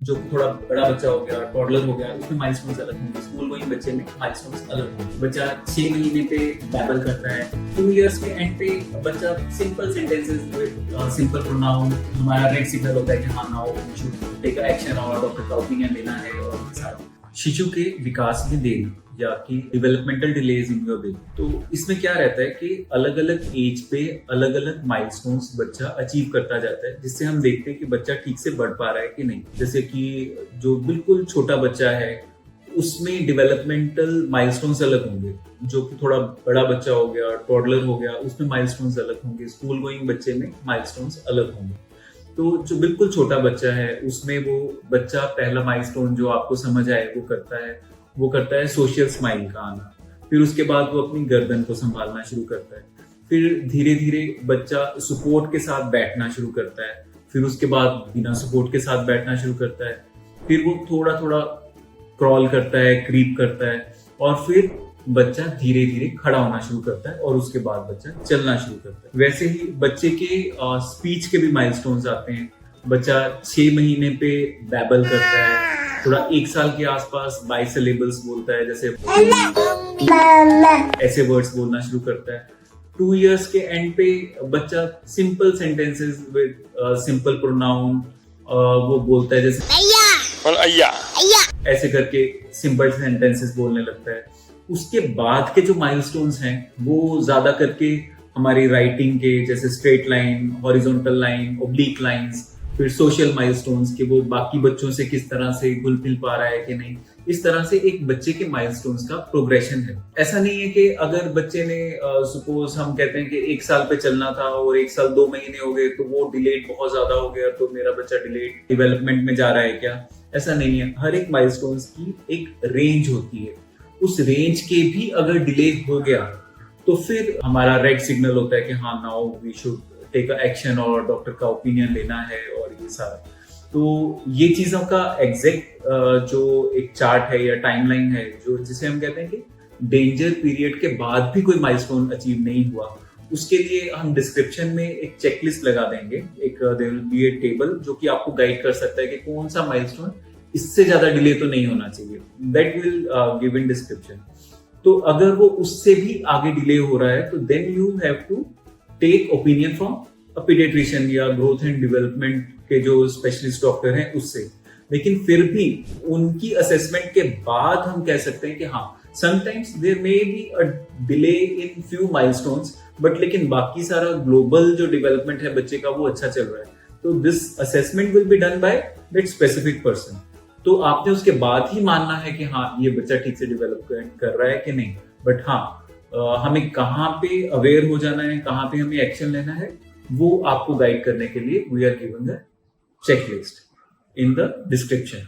जो थोड़ा बड़ा बच्चा हो गया, टॉडलर हो गया, उसमें माइलस्टोन्स अलग होंगे। स्कूल गोइंग बच्चे में माइलस्टोन्स अलग होंगे। बच्चा 6 महीने पे बैबल करता है, 2 इयर्स के एंड पे बच्चा simple sentences with simple pronoun, हमारा रेड सिग्नल होता है कि हाँ now we should take action और डॉक्टर का ओपिनियन लेना है और सारा। शिशु के विकास में देरी या कि developmental delays in your baby, तो इसमें क्या रहता है कि अलग अलग एज पे अलग अलग माइलस्टोन्स बच्चा अचीव करता जाता है, जिससे हम देखते हैं कि बच्चा ठीक से बढ़ पा रहा है कि नहीं। जैसे कि जो बिल्कुल छोटा बच्चा है उसमें डेवलपमेंटल माइलस्टोन्स अलग होंगे, जो कि थोड़ा बड़ा बच्चा हो गया, टॉडलर हो गया, उसमें माइलस्टोन्स अलग होंगे। स्कूल गोइंग बच्चे में माइलस्टोन्स अलग होंगे। तो जो बिल्कुल छोटा बच्चा है उसमें वो बच्चा पहला माइलस्टोन जो आपको समझ आए वो करता है सोशल स्माइल का आना। फिर उसके बाद वो अपनी गर्दन को संभालना शुरू करता है। फिर धीरे धीरे बच्चा सपोर्ट के साथ बैठना शुरू करता है। फिर उसके बाद बिना सपोर्ट के साथ बैठना शुरू करता है। फिर वो थोड़ा थोड़ा क्रॉल करता है, क्रीप करता है, और फिर बच्चा धीरे धीरे खड़ा होना शुरू करता है और उसके बाद बच्चा चलना शुरू करता है। वैसे ही बच्चे के स्पीच के भी माइलस्टोन्स आते हैं। बच्चा 6 महीने पे बैबल करता है, थोड़ा 1 साल के आसपास बाइसिलेबल्स बोलता है, जैसे ऐसे वर्ड्स बोलना शुरू करता है। 2 इयर्स के एंड पे बच्चा simple sentences with simple pronoun वो बोलता है, जैसे ऐसे करके सिंपल सेंटेंसेस बोलने लगता है। उसके बाद के जो माइलस्टोन्स हैं वो ज्यादा करके हमारी राइटिंग के, जैसे straight line, horizontal line, oblique lines, फिर सोशल माइलस्टोन्स के वो बाकी बच्चों से किस तरह से घुल मिल पा रहा है कि नहीं। इस तरह से एक बच्चे के माइलस्टोन्स का प्रोग्रेशन है। ऐसा नहीं है कि अगर बच्चे ने सपोज हम कहते हैं कि 1 साल पे चलना था और 1 साल 2 महीने हो गए तो वो डिलेड बहुत ज्यादा हो गया तो मेरा बच्चा डिलेड डेवलपमेंट में जा रहा है क्या। ऐसा नहीं है। हर एक माइलस्टोन्स की एक रेंज होती है। उस रेंज के भी अगर डिले हो गया तो फिर हमारा रेड सिग्नल होता है कि हाँ now we should take action और डॉक्टर का ओपिनियन लेना है और ये सारा। तो ये चीजों का एग्जैक्ट जो एक चार्ट है या टाइमलाइन है जो जिसे हम कहते हैं कि डेंजर पीरियड के बाद भी कोई माइलस्टोन अचीव नहीं हुआ, उसके लिए हम डिस्क्रिप्शन में एक चेकलिस्ट लगा देंगे। एक there will be a table जो कि आपको गाइड कर सकता है कि कौन सा माइलस्टोन इससे ज्यादा डिले तो नहीं होना चाहिए। That will give in description. तो अगर वो उससे भी आगे डिले हो रहा है तो then you have to take opinion from a paediatrician या ग्रोथ एंड डेवलपमेंट के जो स्पेशलिस्ट डॉक्टर हैं उससे। लेकिन फिर भी उनकी असेसमेंट के बाद हम कह सकते हैं कि हाँ sometimes there may be a delay in few milestones, but लेकिन बाकी सारा ग्लोबल जो डेवलपमेंट है बच्चे का वो अच्छा चल रहा है। तो this assessment will be done by that specific person. तो आपने उसके बाद ही मानना है कि हाँ ये बच्चा ठीक से डेवलपमेंट कर रहा है कि नहीं। बट हाँ हमें कहाँ पे अवेयर हो जाना है, कहाँ पे हमें एक्शन लेना है, वो आपको गाइड करने के लिए we are giving a checklist in the description.